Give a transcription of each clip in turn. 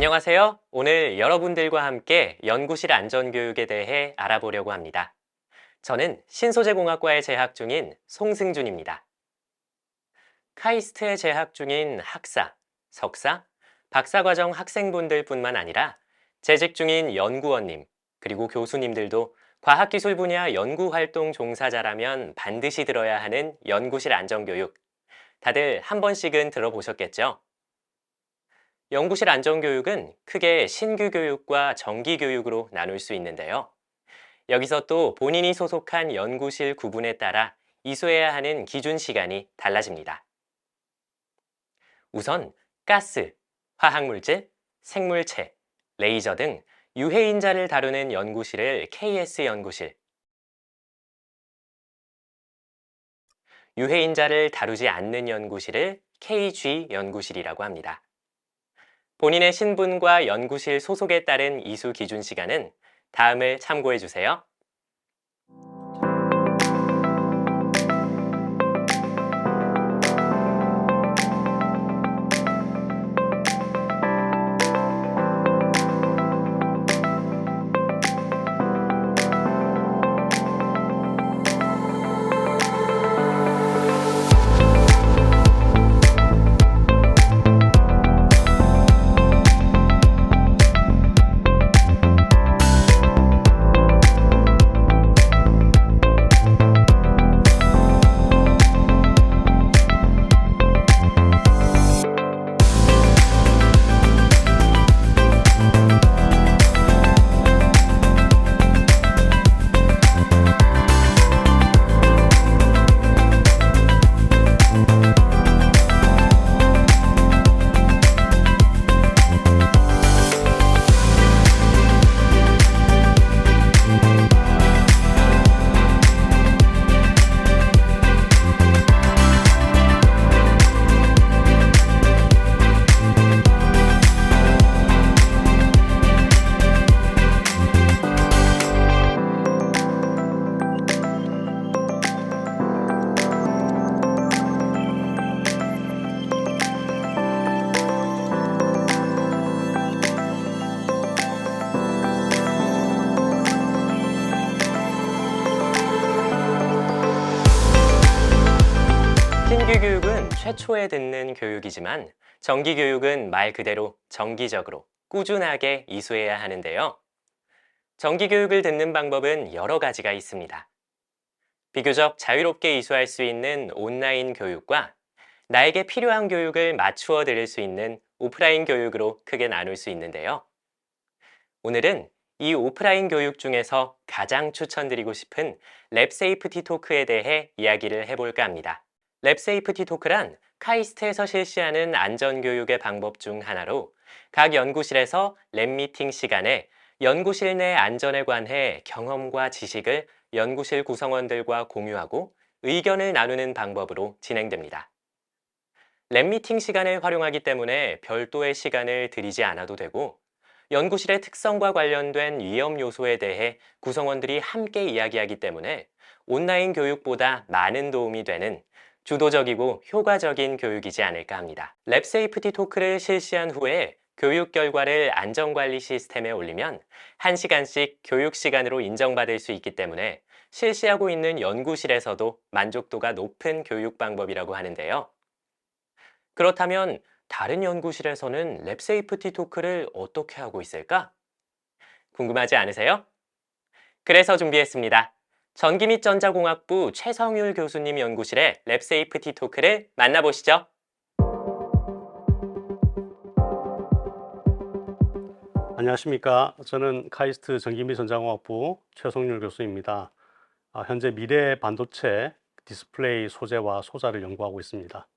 안녕하세요. 오늘 여러분들과 함께 연구실 안전교육에 대해 알아보려고 합니다. 저는 신소재공학과에 재학 중인 송승준입니다. 카이스트에 재학 중인 학사, 석사, 박사과정 학생분들뿐만 아니라 재직 중인 연구원님, 그리고 교수님들도 과학기술 분야 연구활동 종사자라면 반드시 들어야 하는 연구실 안전교육, 다들 한 번씩은 들어보셨겠죠? 연구실 안전교육은 크게 신규 교육과 정기 교육으로 나눌 수 있는데요. 여기서 또 본인이 소속한 연구실 구분에 따라 이수해야 하는 기준 시간이 달라집니다. 우선 가스, 화학물질, 생물체, 레이저 등 유해인자를 다루는 연구실을 KS 연구실, 유해인자를 다루지 않는 연구실을 KG 연구실이라고 합니다. 본인의 신분과 연구실 소속에 따른 이수 기준 시간은 다음을 참고해 주세요. 신규 교육은 최초에 듣는 교육이지만 정기 교육은 말 그대로 정기적으로 꾸준하게 이수해야 하는데요. 정기 교육을 듣는 방법은 여러 가지가 있습니다. 비교적 자유롭게 이수할 수 있는 온라인 교육과 나에게 필요한 교육을 맞추어 드릴 수 있는 오프라인 교육으로 크게 나눌 수 있는데요. 오늘은 이 오프라인 교육 중에서 가장 추천드리고 싶은 랩 세이프티 토크에 대해 이야기를 해볼까 합니다. 랩 세이프티 토크란 카이스트에서 실시하는 안전교육의 방법 중 하나로 각 연구실에서 랩 미팅 시간에 연구실 내 안전에 관해 경험과 지식을 연구실 구성원들과 공유하고 의견을 나누는 방법으로 진행됩니다. 랩 미팅 시간을 활용하기 때문에 별도의 시간을 들이지 않아도 되고 연구실의 특성과 관련된 위험 요소에 대해 구성원들이 함께 이야기하기 때문에 온라인 교육보다 많은 도움이 되는 주도적이고 효과적인 교육이지 않을까 합니다. 랩 세이프티 토크를 실시한 후에 교육 결과를 안전관리 시스템에 올리면 1시간씩 교육 시간으로 인정받을 수 있기 때문에 실시하고 있는 연구실에서도 만족도가 높은 교육 방법이라고 하는데요. 그렇다면 다른 연구실에서는 랩 세이프티 토크를 어떻게 하고 있을까? 궁금하지 않으세요? 그래서 준비했습니다. 전기 및 전자공학부 최성율 교수님 연구실의 랩 세이프티 토크를 만나보시죠. 안녕하십니까. 저는 카이스트 전기 및 전자공학부 최성률 교수입니다. 현재 미래 반도체 디스플레이 소재와 소자를 연구하고 있습니다.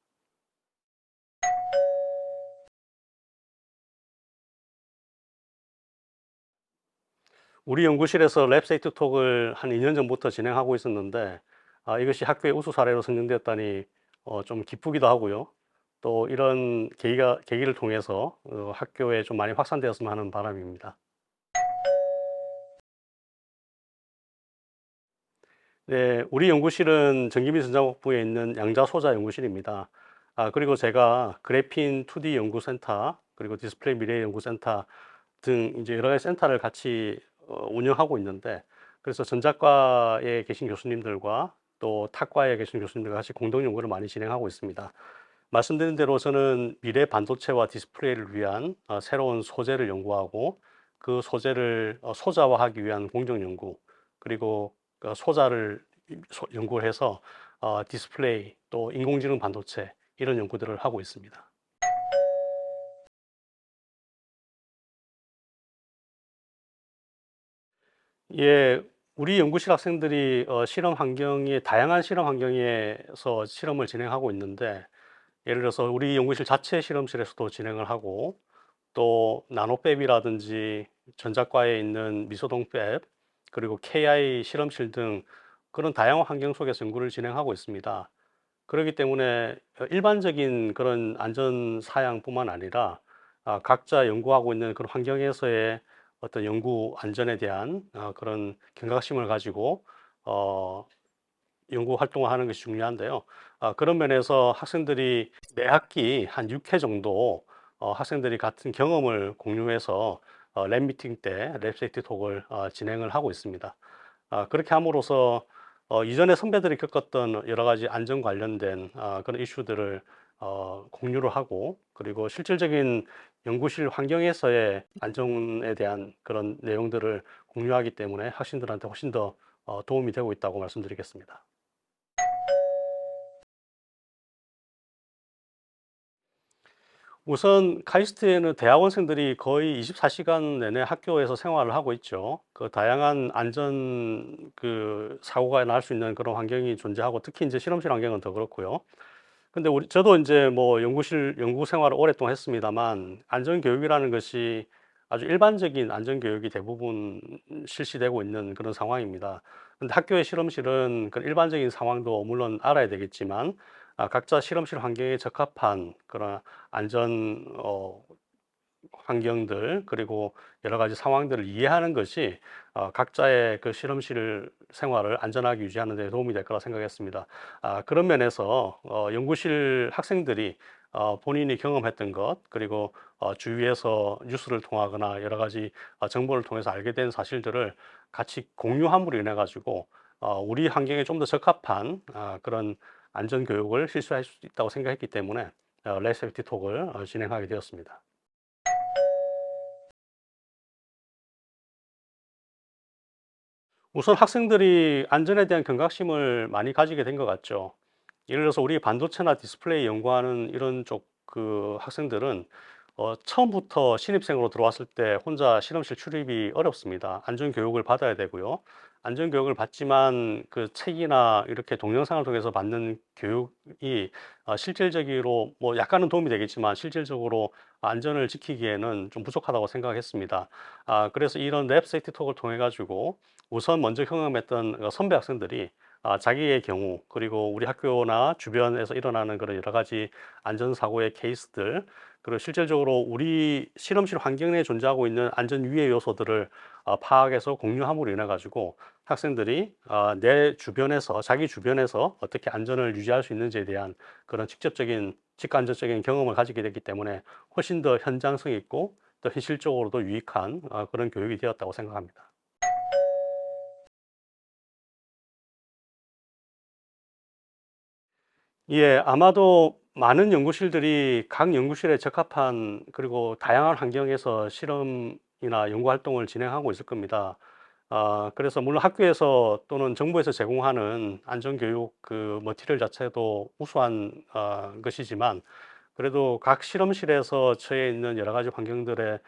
우리 연구실에서 랩 세이프티 톡을 한 2년 전부터 진행하고 있었는데 이것이 학교의 우수 사례로 선정되었다니 좀 기쁘기도 하고요. 또 이런 계기를 통해서 학교에 좀 많이 확산되었으면 하는 바람입니다. 네, 우리 연구실은 전기미 전자공학부에 있는 양자소자 연구실입니다. 그리고 제가 그래핀 2D 연구센터, 그리고 디스플레이 미래 연구센터 등 이제 여러 가지 센터를 같이 운영하고 있는데, 그래서 전자과에 계신 교수님들과 또 탁과에 계신 교수님들과 같이 공동 연구를 많이 진행하고 있습니다. 말씀드린 대로 저는 미래 반도체와 디스플레이를 위한 새로운 소재를 연구하고, 그 소재를 소자화하기 위한 공정 연구, 그리고 그 소자를 연구를 해서 디스플레이 또 인공지능 반도체 이런 연구들을 하고 있습니다. 예, 우리 연구실 학생들이 실험 환경에 다양한 실험 환경에서 실험을 진행하고 있는데, 예를 들어서 우리 연구실 자체 실험실에서도 진행을 하고, 또 나노팹이라든지 전자과에 있는 미소동 팹, 그리고 KI 실험실 등 그런 다양한 환경 속에서 연구를 진행하고 있습니다. 그렇기 때문에 일반적인 그런 안전 사양뿐만 아니라 각자 연구하고 있는 그런 환경에서의 어떤 연구 안전에 대한 그런 경각심을 가지고 어, 연구 활동을 하는 것이 중요한데요. 그런 면에서 학생들이 매 학기 한 6회 정도 학생들이 같은 경험을 공유해서 랩 미팅 때 랩 세이프티 톡을 진행을 하고 있습니다. 그렇게 함으로써 이전에 선배들이 겪었던 여러 가지 안전 관련된 그런 이슈들을 공유를 하고, 그리고 실질적인 연구실 환경에서의 안전에 대한 그런 내용들을 공유하기 때문에 학생들한테 훨씬 더 도움이 되고 있다고 말씀드리겠습니다. 우선 카이스트에는 대학원생들이 거의 24시간 내내 학교에서 생활을 하고 있죠. 그 다양한 안전 사고가 날 수 있는 그런 환경이 존재하고, 특히 이제 실험실 환경은 더 그렇고요. 근데 저도 이제 뭐 연구실 연구 생활을 오랫동안 했습니다만, 안전 교육이라는 것이 아주 일반적인 안전 교육이 대부분 실시되고 있는 그런 상황입니다. 근데 학교의 실험실은 그 일반적인 상황도 물론 알아야 되겠지만, 각자 실험실 환경에 적합한 그런 안전 환경들, 그리고 여러 가지 상황들을 이해하는 것이 각자의 그 실험실 생활을 안전하게 유지하는 데 도움이 될 거라 생각했습니다. 그런 면에서 연구실 학생들이 본인이 경험했던 것, 그리고 주위에서 뉴스를 통하거나 여러 가지 정보를 통해서 알게 된 사실들을 같이 공유함으로 인해 가지고 우리 환경에 좀 더 적합한 그런 안전 교육을 실시할 수 있다고 생각했기 때문에 레세피티 톡을 진행하게 되었습니다. 우선 학생들이 안전에 대한 경각심을 많이 가지게 된 것 같죠. 예를 들어서 우리 반도체나 디스플레이 연구하는 이런 쪽 학생들은 처음부터 신입생으로 들어왔을 때 혼자 실험실 출입이 어렵습니다. 안전 교육을 받아야 되고요. 안전 교육을 받지만 그 책이나 이렇게 동영상을 통해서 받는 교육이 실질적으로 뭐 약간은 도움이 되겠지만 실질적으로 안전을 지키기에는 좀 부족하다고 생각했습니다. 그래서 이런 랩 세이프티 톡을 통해 가지고 우선 먼저 경험했던 선배 학생들이 자기의 경우, 그리고 우리 학교나 주변에서 일어나는 그런 여러 가지 안전사고의 케이스들, 그리고 실질적으로 우리 실험실 환경 내에 존재하고 있는 안전 유해 요소들을 파악해서 공유함으로 인해 가지고 학생들이 내 주변에서, 자기 주변에서 어떻게 안전을 유지할 수 있는지에 대한 그런 직관적인 경험을 가지게 됐기 때문에 훨씬 더 현장성 있고 또 현실적으로도 유익한 그런 교육이 되었다고 생각합니다. 예, 아마도 많은 연구실들이 각 연구실에 적합한 그리고 다양한 환경에서 실험이나 연구 활동을 진행하고 있을 겁니다. 그래서 물론 학교에서 또는 정부에서 제공하는 안전교육 그 머티리얼 자체도 우수한 것이지만, 그래도 각 실험실에서 처해 있는 여러 가지 환경들의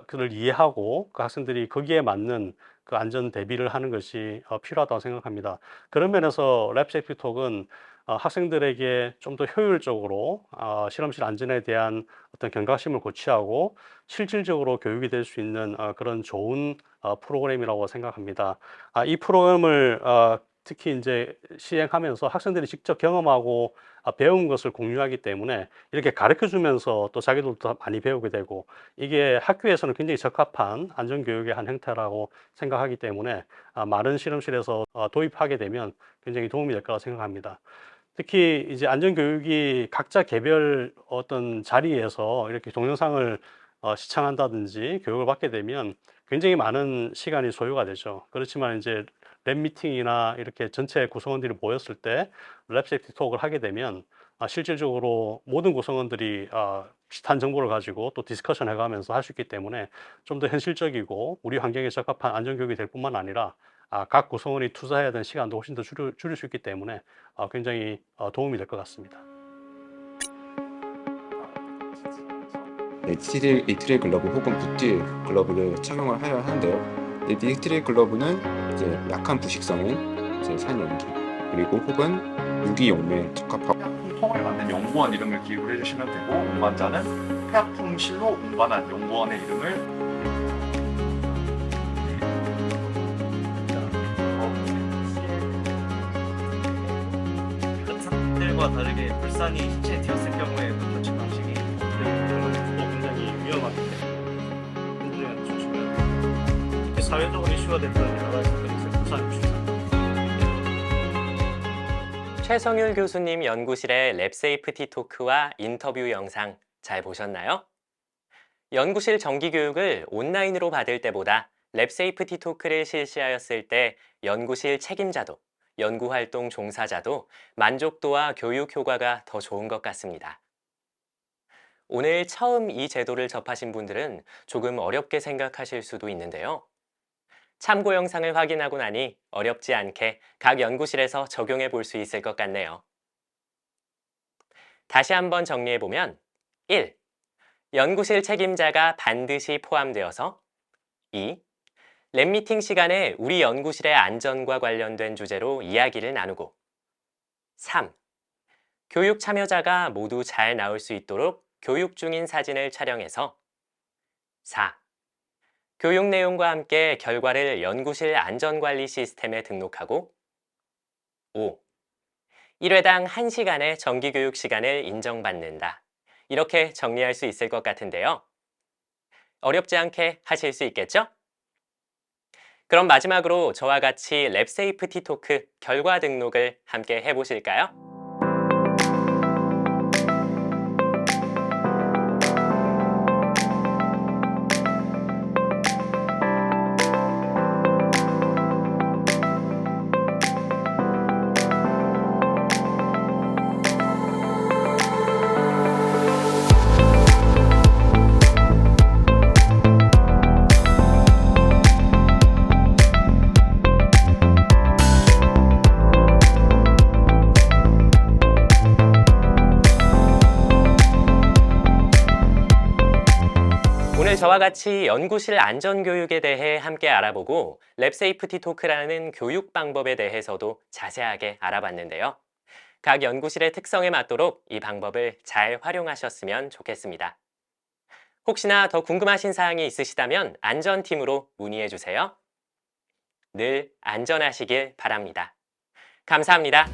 그를 이해하고 그 학생들이 거기에 맞는 그 안전 대비를 하는 것이 필요하다고 생각합니다. 그런 면에서 랩 세이프티 톡은 학생들에게 좀 더 효율적으로 실험실 안전에 대한 어떤 경각심을 고취하고 실질적으로 교육이 될 수 있는 그런 좋은 프로그램이라고 생각합니다. 이 프로그램을 특히 이제 시행하면서 학생들이 직접 경험하고 배운 것을 공유하기 때문에 이렇게 가르쳐 주면서 또 자기들도 더 많이 배우게 되고, 이게 학교에서는 굉장히 적합한 안전교육의 한 형태라고 생각하기 때문에 많은 실험실에서 도입하게 되면 굉장히 도움이 될 거라 생각합니다. 특히 이제 안전교육이 각자 개별 어떤 자리에서 이렇게 동영상을 시청한다든지 교육을 받게 되면 굉장히 많은 시간이 소요가 되죠. 그렇지만 이제 랩 미팅이나 이렇게 전체 구성원들이 모였을 때 랩 세이프티 톡을 하게 되면 실질적으로 모든 구성원들이 비슷한 정보를 가지고 또 디스커션 해가면서 할 수 있기 때문에 좀 더 현실적이고 우리 환경에 적합한 안전교육이 될 뿐만 아니라 각 구성원이 투자해야 되는 시간도 훨씬 더 줄일 수 있기 때문에 굉장히 도움이 될 것 같습니다. 네, 니트릴 글러브 혹은 붓딜 글러브를 착용을 해야 하는데요. 니트릴 글러브는 이제 약한 부식성인 이제 산연기 그리고 혹은 유기용매에 적합하고 통을 만든 연구원 이름을 기입을 해주시면 되고 운반자는 폐약품실로 운반한 연구원의 이름을 상태들과 다르게 불상이 신체에 튀었을 경우에 그 조치 방식이 굉장히 위험하기 때문에 굉장히 조심해야 이렇게 사회적으로 이슈가 됐던 여러 가지 것들이 있어요. 부산 출산. 최성율 교수님 연구실의 랩 세이프티 토크와 인터뷰 영상 잘 보셨나요? 연구실 정기 교육을 온라인으로 받을 때보다 랩 세이프티 토크를 실시하였을 때 연구실 책임자도 연구활동 종사자도 만족도와 교육 효과가 더 좋은 것 같습니다. 오늘 처음 이 제도를 접하신 분들은 조금 어렵게 생각하실 수도 있는데요. 참고 영상을 확인하고 나니 어렵지 않게 각 연구실에서 적용해 볼 수 있을 것 같네요. 다시 한번 정리해보면 1. 연구실 책임자가 반드시 포함되어서 2. 랩미팅 시간에 우리 연구실의 안전과 관련된 주제로 이야기를 나누고 3. 교육 참여자가 모두 잘 나올 수 있도록 교육 중인 사진을 촬영해서 4. 교육 내용과 함께 결과를 연구실 안전관리 시스템에 등록하고 5. 1회당 1시간의 정기교육 시간을 인정받는다. 이렇게 정리할 수 있을 것 같은데요. 어렵지 않게 하실 수 있겠죠? 그럼 마지막으로 저와 같이 랩 세이프티 토크 결과 등록을 함께 해보실까요? 오늘 저와 같이 연구실 안전교육에 대해 함께 알아보고 랩 세이프티 토크라는 교육 방법에 대해서도 자세하게 알아봤는데요. 각 연구실의 특성에 맞도록 이 방법을 잘 활용하셨으면 좋겠습니다. 혹시나 더 궁금하신 사항이 있으시다면 안전팀으로 문의해 주세요. 늘 안전하시길 바랍니다. 감사합니다.